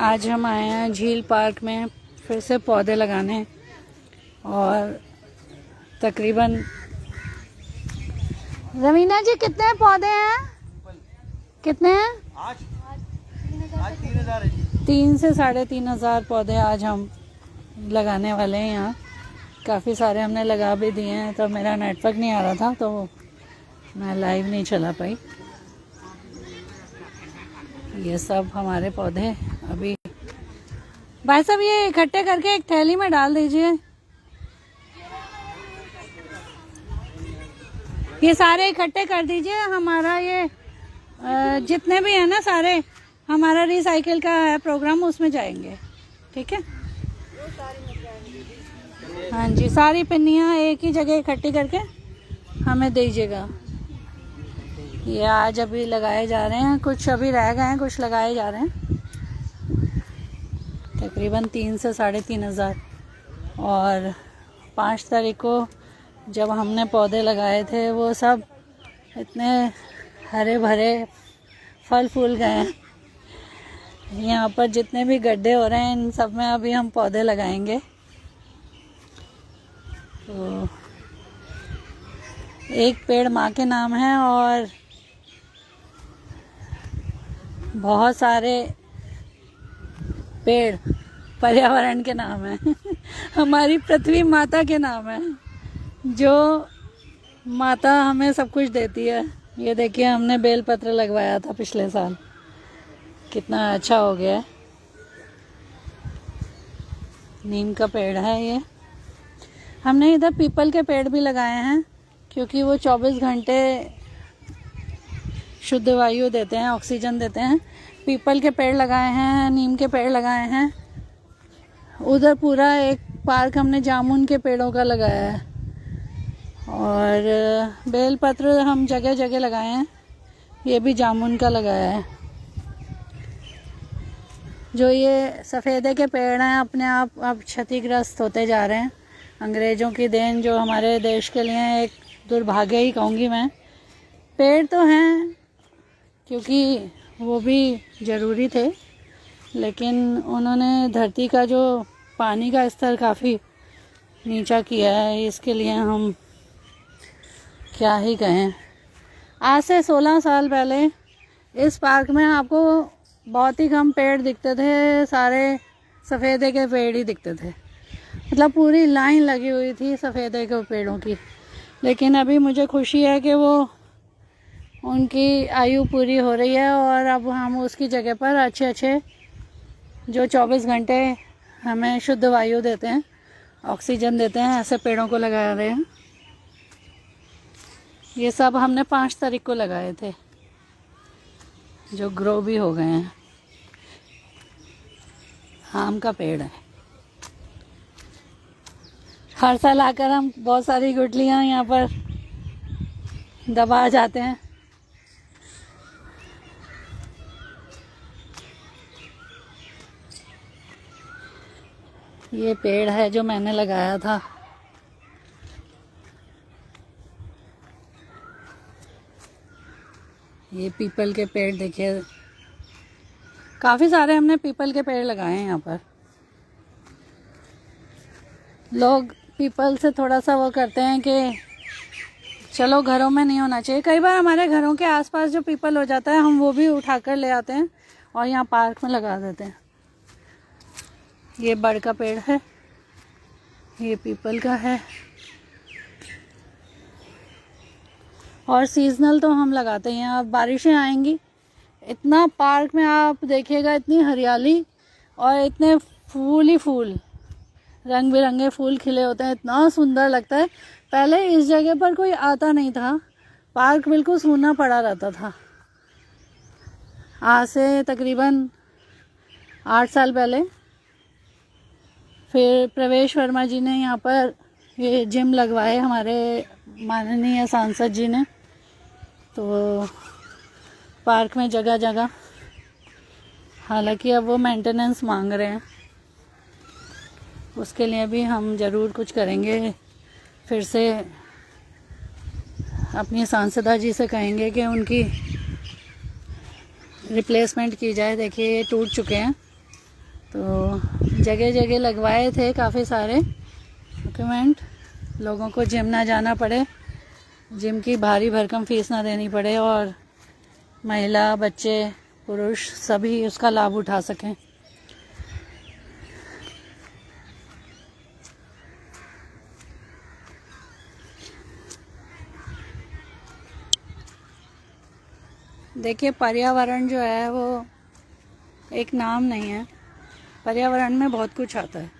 आज हम आए हैं झील पार्क में फिर से पौधे लगाने और तकरीबन रवीना जी कितने पौधे हैं? कितने हैं? आज 3,000 है जी। 3 से 3,500 पौधे आज हम लगाने वाले हैं। यहाँ काफ़ी सारे हमने लगा भी दिए हैं, तो मेरा नेटवर्क नहीं आ रहा था तो मैं लाइव नहीं चला पाई। ये सब हमारे पौधे अभी भाई साहब ये इकट्ठे करके एक थैली में डाल दीजिए। ये सारे इकट्ठे कर दीजिए। हमारा ये जितने भी है ना सारे, हमारा रिसाइकिल का है प्रोग्राम, उसमें जाएंगे। ठीक है, हाँ जी, सारी पिन्नियाँ एक ही जगह इकट्ठी करके हमें दीजिएगा। ये आज अभी लगाए जा रहे हैं, कुछ अभी रह गए हैं, कुछ लगाए जा रहे हैं। तकरीबन 3 से 3,500। और 5 तारीख को जब हमने पौधे लगाए थे वो सब इतने हरे भरे फल फूल गए हैं। यहाँ पर जितने भी गड्ढे हो रहे हैं इन सब में अभी हम पौधे लगाएंगे। तो एक पेड़ माँ के नाम है और बहुत सारे पेड़ पर्यावरण के नाम है। हमारी पृथ्वी माता के नाम है, जो माता हमें सब कुछ देती है। ये देखिए, हमने बेलपत्र लगवाया था पिछले साल, कितना अच्छा हो गया है। नीम का पेड़ है ये। हमने इधर पीपल के पेड़ भी लगाए हैं क्योंकि वो 24 घंटे शुद्ध वायु देते हैं, ऑक्सीजन देते हैं। पीपल के पेड़ लगाए हैं, नीम के पेड़ लगाए हैं। उधर पूरा एक पार्क हमने जामुन के पेड़ों का लगाया है और बेलपत्र हम जगह जगह लगाए हैं। ये भी जामुन का लगाया है। जो ये सफ़ेदे के पेड़ हैं अपने आप अब क्षतिग्रस्त होते जा रहे हैं। अंग्रेज़ों की देन जो हमारे देश के लिए एक दुर्भाग्य ही कहूँगी मैं। पेड़ तो हैं क्योंकि वो भी ज़रूरी थे, लेकिन उन्होंने धरती का जो पानी का स्तर काफ़ी नीचा किया है। इसके लिए हम क्या ही कहें। आज से 16 साल पहले इस पार्क में आपको बहुत ही कम पेड़ दिखते थे, सारे सफ़ेदे के पेड़ ही दिखते थे। मतलब पूरी लाइन लगी हुई थी सफ़ेदे के पेड़ों की। लेकिन अभी मुझे खुशी है कि वो उनकी आयु पूरी हो रही है और अब हम उसकी जगह पर अच्छे जो 24 घंटे हमें शुद्ध वायु देते हैं, ऑक्सीजन देते हैं, ऐसे पेड़ों को लगा रहे हैं। ये सब हमने 5 तारीख को लगाए थे, जो ग्रो भी हो गए हैं। आम का पेड़ है। हर साल आकर हम बहुत सारी गुठलियाँ यहाँ पर दबा जाते हैं। ये पेड़ है जो मैंने लगाया था। ये पीपल के पेड़ देखिए, काफ़ी सारे हमने पीपल के पेड़ लगाए हैं यहाँ पर। लोग पीपल से थोड़ा सा वो करते हैं कि चलो घरों में नहीं होना चाहिए। कई बार हमारे घरों के आसपास जो पीपल हो जाता है हम वो भी उठाकर ले आते हैं और यहाँ पार्क में लगा देते हैं। ये बड़ का पेड़ है, ये पीपल का है। और सीजनल तो हम लगाते हैं। अब बारिशें आएंगी, इतना पार्क में आप देखिएगा, इतनी हरियाली और इतने फूल ही फूल, रंग बिरंगे फूल खिले होते हैं। इतना सुंदर लगता है। पहले इस जगह पर कोई आता नहीं था, पार्क बिल्कुल सूना पड़ा रहता था। आज से तकरीबन 8 साल पहले फिर प्रवेश वर्मा जी ने यहाँ पर ये जिम लगवाए, हमारे माननीय सांसद जी ने। तो पार्क में जगह जगह, हालांकि अब वो मेंटेनेंस मांग रहे हैं, उसके लिए भी हम ज़रूर कुछ करेंगे। फिर से अपनी सांसदा जी से कहेंगे कि उनकी रिप्लेसमेंट की जाए। देखिए ये टूट चुके हैं, तो जगह जगह लगवाए थे काफ़ी सारे डॉक्यूमेंट, लोगों को जिम ना जाना पड़े, जिम की भारी भरकम फीस ना देनी पड़े और महिला, बच्चे, पुरुष सभी उसका लाभ उठा सकें। देखिए पर्यावरण जो है वो एक नाम नहीं है, पर्यावरण में बहुत कुछ आता है।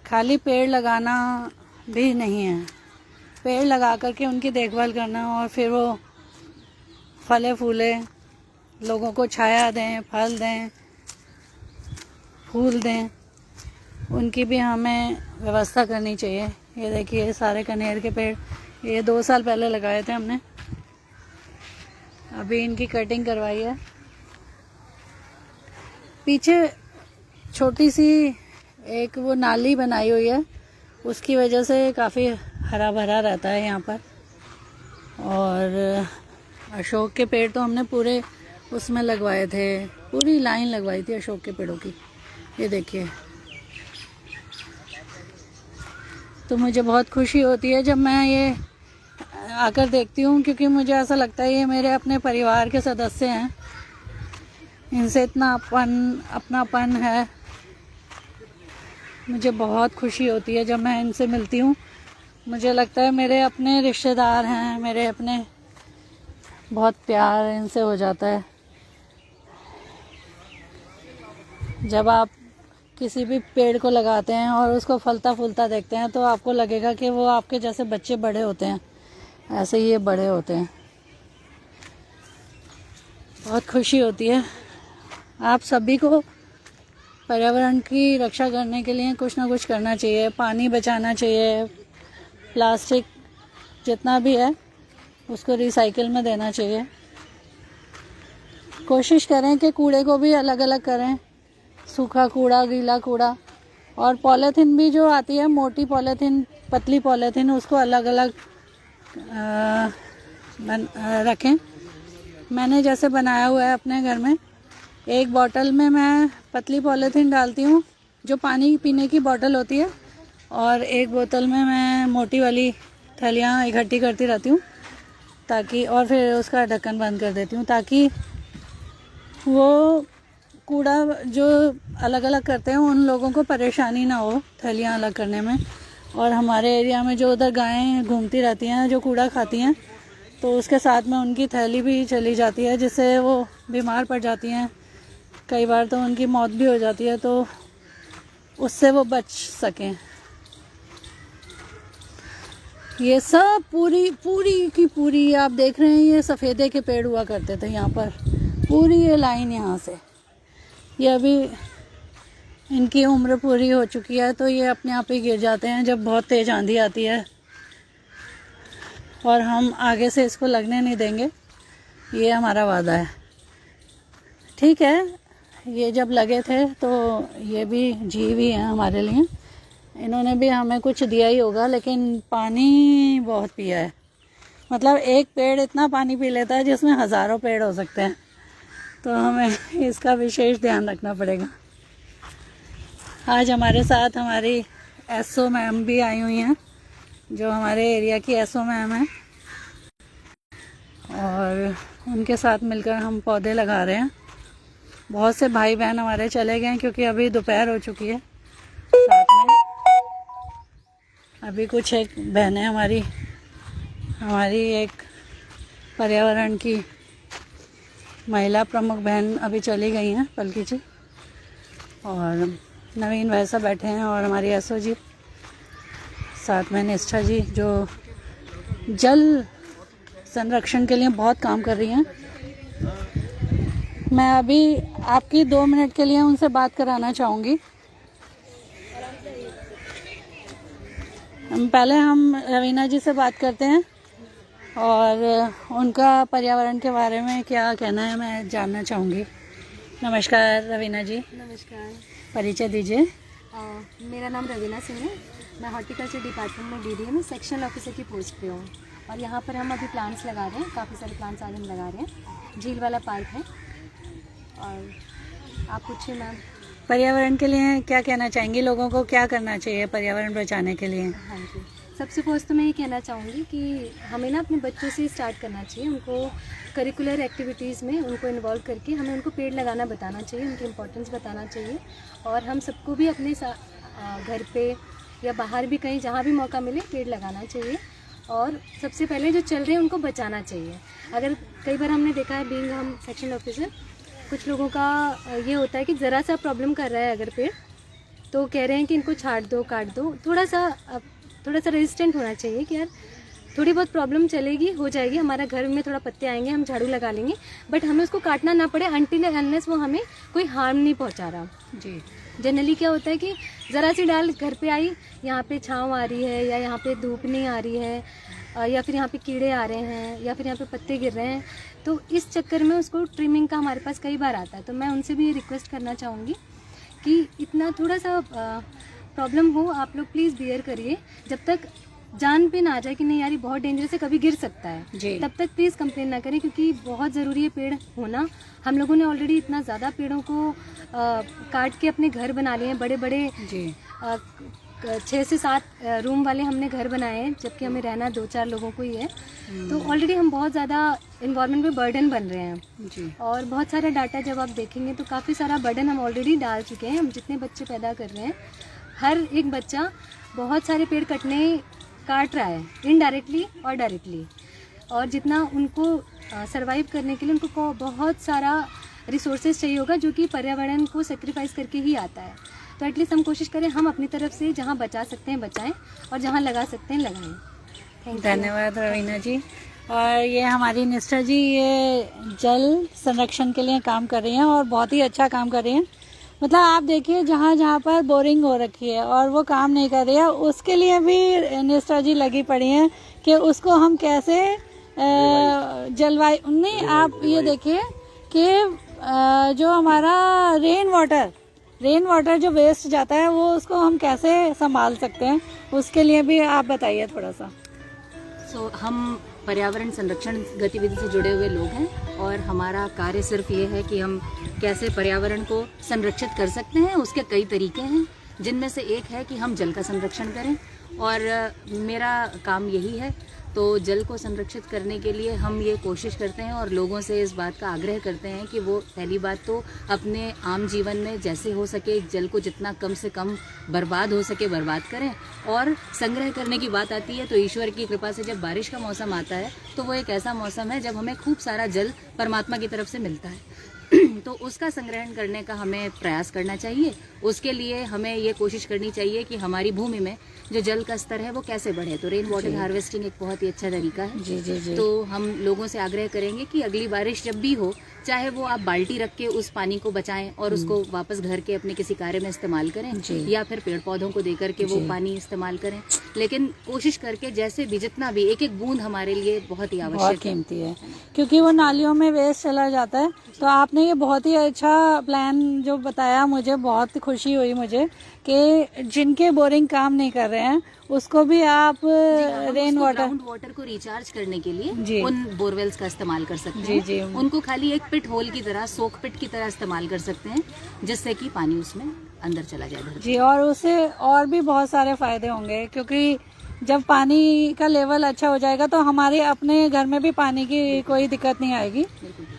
खाली पेड़ लगाना भी नहीं है, पेड़ लगा करके उनकी देखभाल करना और फिर वो फले फूले, लोगों को छाया दें, फल दें, फूल दें, उनकी भी हमें व्यवस्था करनी चाहिए। ये देखिए सारे कनेर के पेड़, ये 2 साल पहले लगाए थे हमने, अभी इनकी कटिंग करवाई है। पीछे छोटी सी एक वो नाली बनाई हुई है, उसकी वजह से काफ़ी हरा भरा रहता है यहाँ पर। और अशोक के पेड़ तो हमने पूरे उसमें लगवाए थे, पूरी लाइन लगवाई थी अशोक के पेड़ों की। ये देखिए, तो मुझे बहुत खुशी होती है जब मैं ये आकर देखती हूँ, क्योंकि मुझे ऐसा लगता है ये मेरे अपने परिवार के सदस्य हैं, इनसे इतना अपनापन है। मुझे बहुत खुशी होती है जब मैं इनसे मिलती हूँ, मुझे लगता है मेरे अपने रिश्तेदार हैं, मेरे अपने, बहुत प्यार इनसे हो जाता है। जब आप किसी भी पेड़ को लगाते हैं और उसको फलता फूलता देखते हैं तो आपको लगेगा कि वो आपके जैसे बच्चे बड़े होते हैं, ऐसे ही ये बड़े होते हैं। बहुत खुशी होती है। आप सभी को पर्यावरण की रक्षा करने के लिए कुछ ना कुछ करना चाहिए, पानी बचाना चाहिए, प्लास्टिक जितना भी है उसको रिसाइकिल में देना चाहिए। कोशिश करें कि कूड़े को भी अलग अलग करें, सूखा कूड़ा, गीला कूड़ा, और पॉलीथीन भी जो आती है, मोटी पॉलीथीन, पतली पॉलीथीन, उसको अलग अलग रखें। मैंने जैसे बनाया हुआ है अपने घर में, एक बोतल में मैं पतली पॉलीथीन डालती हूँ जो पानी पीने की बोतल होती है, और एक बोतल में मैं मोटी वाली थैलियाँ इकट्ठी करती रहती हूँ ताकि, और फिर उसका ढक्कन बंद कर देती हूँ ताकि वो कूड़ा जो अलग अलग करते हैं उन लोगों को परेशानी ना हो थैलियाँ अलग करने में। और हमारे एरिया में जो उधर गायें घूमती रहती हैं जो कूड़ा खाती हैं, तो उसके साथ में उनकी थैली भी चली जाती है, जिससे वो बीमार पड़ जाती हैं, कई बार तो उनकी मौत भी हो जाती है, तो उससे वो बच सकें। ये सब पूरी की पूरी आप देख रहे हैं, ये सफ़ेदे के पेड़ हुआ करते थे यहाँ पर, पूरी ये लाइन यहाँ से। ये अभी इनकी उम्र पूरी हो चुकी है तो ये अपने आप ही गिर जाते हैं जब बहुत तेज़ आंधी आती है, और हम आगे से इसको लगने नहीं देंगे, ये हमारा वादा है। ठीक है, ये जब लगे थे तो ये भी जीव ही हैं हमारे लिए, इन्होंने भी हमें कुछ दिया ही होगा, लेकिन पानी बहुत पिया है। मतलब एक पेड़ इतना पानी पी लेता है जिसमें हज़ारों पेड़ हो सकते हैं, तो हमें इसका विशेष ध्यान रखना पड़ेगा। आज हमारे साथ हमारी एसओ मैम भी आई हुई हैं, जो हमारे एरिया की एसओ मैम है, और उनके साथ मिलकर हम पौधे लगा रहे हैं। बहुत से भाई बहन हमारे चले गए हैं क्योंकि अभी दोपहर हो चुकी है। साथ में अभी कुछ एक बहनें हमारी एक पर्यावरण की महिला प्रमुख बहन अभी चली गई हैं, पलकी जी, और नवीन वैसा बैठे हैं, और हमारी एसओ जी, साथ में निष्ठा जी जो जल संरक्षण के लिए बहुत काम कर रही हैं। मैं अभी आपकी 2 मिनट के लिए उनसे बात कराना चाहूँगी। पहले हम रवीना जी से बात करते हैं और उनका पर्यावरण के बारे में क्या कहना है मैं जानना चाहूँगी। नमस्कार रवीना जी। नमस्कार। परिचय दीजिए। मेरा नाम रवीना सिंह है। मैं हॉर्टिकल्चर डिपार्टमेंट में डीडीए में सेक्शनल ऑफिसर की पोस्ट पे हूँ। और यहाँ पर हम अभी प्लांट्स लगा रहे हैं, काफ़ी सारे प्लांट्स आज हम लगा रहे हैं। झील वाला पार्क है। और आप पूछिए मैम। पर्यावरण के लिए क्या कहना चाहेंगी, लोगों को क्या करना चाहिए पर्यावरण बचाने के लिए? हाँ जी, सबसे फर्स्ट तो मैं ये कहना चाहूँगी कि हमें ना अपने बच्चों से स्टार्ट करना चाहिए। उनको करिकुलर एक्टिविटीज़ में उनको इन्वॉल्व करके हमें उनको पेड़ लगाना बताना चाहिए, उनकी इम्पोर्टेंस बताना चाहिए। और हम सबको भी अपने घर पे या बाहर भी कहीं जहाँ भी मौका मिले पेड़ लगाना चाहिए। और सबसे पहले जो चल रहे हैं उनको बचाना चाहिए। अगर कई बार हमने देखा है, बीइंग हम सेक्शन ऑफिसर, कुछ लोगों का ये होता है कि ज़रा सा प्रॉब्लम कर रहा है अगर पेड़, तो कह रहे हैं कि इनको छाट दो, काट दो। थोड़ा सा रेजिस्टेंट होना चाहिए कि यार थोड़ी बहुत प्रॉब्लम चलेगी, हो जाएगी, हमारा घर में थोड़ा पत्ते आएंगे, हम झाड़ू लगा लेंगे, बट हमें उसको काटना ना पड़े अनटिल अनलेस वो हमें कोई हार्म नहीं पहुंचा रहा। जी। जनरली क्या होता है कि ज़रा सी डाल घर पे आई, यहाँ पे छाँव आ रही है, या यहाँ पे धूप नहीं आ रही है, या फिर यहाँ पे कीड़े आ रहे हैं, या फिर यहाँ पे पत्ते गिर रहे हैं, तो इस चक्कर में उसको ट्रिमिंग का हमारे पास कई बार आता है। तो मैं उनसे भी ये रिक्वेस्ट करना चाहूँगी कि इतना थोड़ा सा प्रॉब्लम हो, आप लोग प्लीज़ बियर करिए। जब तक जान पे ना आ जाए कि नहीं यार ये बहुत डेंजरस है, कभी गिर सकता है, तब तक प्लीज़ कंप्लेन ना करें, क्योंकि बहुत ज़रूरी है पेड़ होना। हम लोगों ने ऑलरेडी इतना ज़्यादा पेड़ों को काट के अपने घर बना लिए हैं, बड़े बड़े 6 से 7 रूम वाले हमने घर बनाए हैं, जबकि हमें रहना 2-4 लोगों को ही है। तो ऑलरेडी हम बहुत ज़्यादा इन्वायरमेंट पे बर्डन बन रहे हैं जी। और बहुत सारा डाटा जब आप देखेंगे तो काफ़ी सारा बर्डन हम ऑलरेडी डाल चुके हैं। हम जितने बच्चे पैदा कर रहे हैं, हर एक बच्चा बहुत सारे पेड़ काट रहा है, इनडायरेक्टली और डायरेक्टली। और जितना उनको सरवाइव करने के लिए उनको बहुत सारा रिसोर्सेज चाहिए होगा, जो कि पर्यावरण को सेक्रीफाइस करके ही आता है। तो एटलीस्ट हम कोशिश करें, हम अपनी तरफ से जहाँ बचा सकते हैं बचाएं, और जहाँ लगा सकते हैं लगाएं। Thank you. धन्यवाद रवीना जी। और ये हमारी निष्ठा जी ये जल संरक्षण के लिए काम कर रही हैं और बहुत ही अच्छा काम कर रही हैं। मतलब आप देखिए जहाँ जहाँ पर बोरिंग हो रखी है और वो काम नहीं कर रही है, उसके लिए भी निष्ठा जी लगी पड़ी हैं कि उसको हम कैसे जलवायु नहीं, आप ये देखिए कि जो हमारा रेन वाटर जो वेस्ट जाता है वो उसको हम कैसे संभाल सकते हैं, उसके लिए भी आप बताइए थोड़ा सा। हम पर्यावरण संरक्षण गतिविधि से जुड़े हुए लोग हैं और हमारा कार्य सिर्फ ये है कि हम कैसे पर्यावरण को संरक्षित कर सकते हैं। उसके कई तरीके हैं, जिनमें से एक है कि हम जल का संरक्षण करें, और मेरा काम यही है। तो जल को संरक्षित करने के लिए हम ये कोशिश करते हैं और लोगों से इस बात का आग्रह करते हैं कि वो पहली बात तो अपने आम जीवन में जैसे हो सके जल को जितना कम से कम बर्बाद हो सके बर्बाद करें। और संग्रह करने की बात आती है तो ईश्वर की कृपा से जब बारिश का मौसम आता है तो वो एक ऐसा मौसम है जब हमें खूब सारा जल परमात्मा की तरफ से मिलता है तो उसका संग्रहण करने का हमें प्रयास करना चाहिए। उसके लिए हमें ये कोशिश करनी चाहिए कि हमारी भूमि में जो जल का स्तर है वो कैसे बढ़े। तो रेन वाटर हार्वेस्टिंग एक बहुत ही अच्छा तरीका है। जी। तो हम लोगों से आग्रह करेंगे कि अगली बारिश जब भी हो, चाहे वो आप बाल्टी रख के उस पानी को बचाएं और उसको वापस घर के अपने किसी कार्य में इस्तेमाल करें, या फिर पेड़ पौधों को देकर के वो पानी इस्तेमाल करें, लेकिन कोशिश करके जैसे भी जितना भी एक एक बूंद हमारे लिए बहुत ही आवश्यक कीमती है, क्योंकि वो नालियों में वेस्ट चला जाता है। तो आपने ये बहुत ही अच्छा प्लान जो बताया, मुझे बहुत खुशी हुई मुझे कि जिनके बोरिंग काम नहीं कर रहे हैं उसको भी आप रेन वाटर को रिचार्ज करने के लिए उन बोरवेल्स का इस्तेमाल कर सकते हैं। जी। उनको खाली एक पिट होल की तरह, सोक पिट की तरह इस्तेमाल कर सकते हैं, जिससे कि पानी उसमें अंदर चला जाए। जी, और उससे और भी बहुत सारे फायदे होंगे, क्योंकि जब पानी का लेवल अच्छा हो जाएगा तो हमारे अपने घर में भी पानी की कोई दिक्कत नहीं आएगी।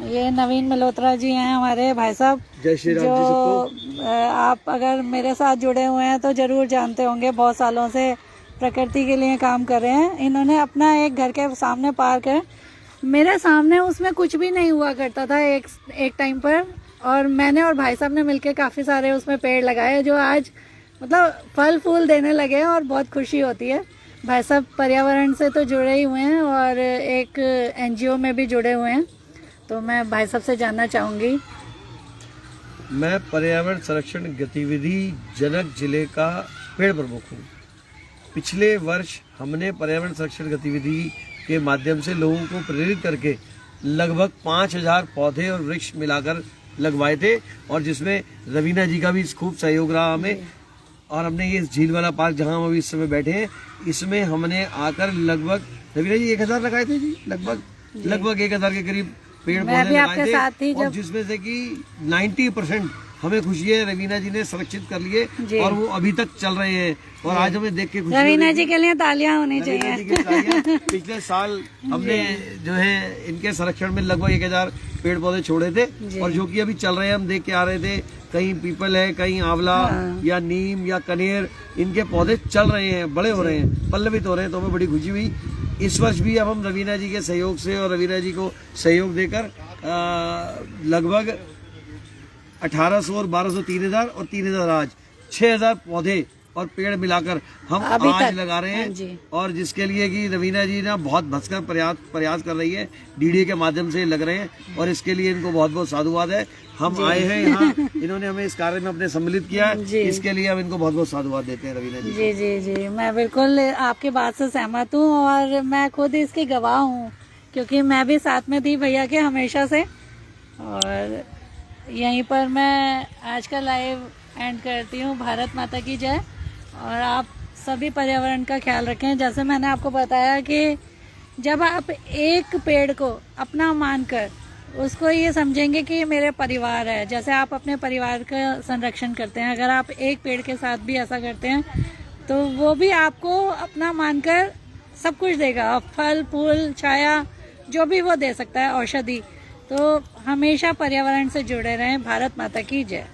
ये नवीन मल्होत्रा जी हैं हमारे भाई साहब, जो आप अगर मेरे साथ जुड़े हुए हैं तो जरूर जानते होंगे, बहुत सालों से प्रकृति के लिए काम कर रहे हैं। इन्होंने अपना एक घर के सामने पार्क है, मेरे सामने उसमें कुछ भी नहीं हुआ करता था एक टाइम पर, और मैंने और भाई साहब ने मिलके काफ़ी सारे उसमें पेड़ लगाए जो आज मतलब फल फूल देने लगे हैं और बहुत खुशी होती है। भाई साहब पर्यावरण से तो जुड़े ही हुए हैं और एक NGO में भी जुड़े हुए हैं, तो मैं भाई साहब से जानना चाहूँगी। मैं पर्यावरण संरक्षण गतिविधि जनक जिले का पेड़ प्रमुख हूँ। पिछले वर्ष हमने पर्यावरण संरक्षण गतिविधि के माध्यम से लोगों को प्रेरित करके लगभग 5000 पौधे और वृक्ष मिलाकर लगवाए थे, और जिसमें रवीना जी का भी खूब सहयोग रहा हमें। और हमने ये झील वाला पार्क जहाँ हम अभी इस समय बैठे हैं, इसमें हमने आकर लगभग रवीना जी 1000 लगाए थे जी, लगभग 1000 के करीब पेड़ मैं पौधे भी आपके लगाए साथ थी थे, और जब- जिसमें से कि 90% हमें खुशी है रवीना जी ने संरक्षित कर लिए जी। और वो अभी तक चल रहे हैं। और आज हमें देख के खुशी हो रवीना रही जी है। के लिए तालियां होनी रवीना चाहिए। जी की तालियां। पिछले साल हमने जो है इनके संरक्षण में लगभग 1000 पेड़ पौधे छोड़े थे, और जो कि अभी चल रहे हैं, हम देख के आ रहे थे, कहीं पीपल है, कहीं आंवला या नीम या कनेर, इनके पौधे चल रहे हैं, बड़े हो रहे हैं, पल्लवित हो रहे हैं, तो हमें बड़ी खुशी हुई। इस वर्ष भी अब हम रवीना जी के सहयोग से और रवीना जी को सहयोग देकर लगभग 1800 और 1200 3000 और 3000 आज 6000 पौधे और पेड़ मिलाकर हम अभी आज तक। लगा रहे हाँ हैं। जी। और जिसके लिए कि रवीना जी ना बहुत भसकर प्रयास कर रही है, डीडीए के माध्यम से लग रहे हैं, और इसके लिए इनको बहुत बहुत साधुवाद है। हम आए हैं यहाँ, इन्होंने हमें इस कार्य में अपने सम्मिलित किया है, इसके लिए हम इनको बहुत बहुत साधुवाद देते हैं रवीना जी। जी जी जी, मैं बिल्कुल आपकी बात से सहमत हूँ, और मैं खुद इसकी गवाह हूँ, क्योंकि मैं भी साथ में थी भैया के हमेशा से। और यहीं पर मैं आज का लाइव एंड करती हूँ। भारत माता की जय। और आप सभी पर्यावरण का ख्याल रखें। जैसे मैंने आपको बताया कि जब आप एक पेड़ को अपना मानकर उसको ये समझेंगे कि ये मेरे परिवार है, जैसे आप अपने परिवार का संरक्षण करते हैं, अगर आप एक पेड़ के साथ भी ऐसा करते हैं तो वो भी आपको अपना मानकर सब कुछ देगा, फल फूल छाया जो भी वो दे सकता है, औषधि। तो हमेशा पर्यावरण से जुड़े रहें। भारत माता की जय।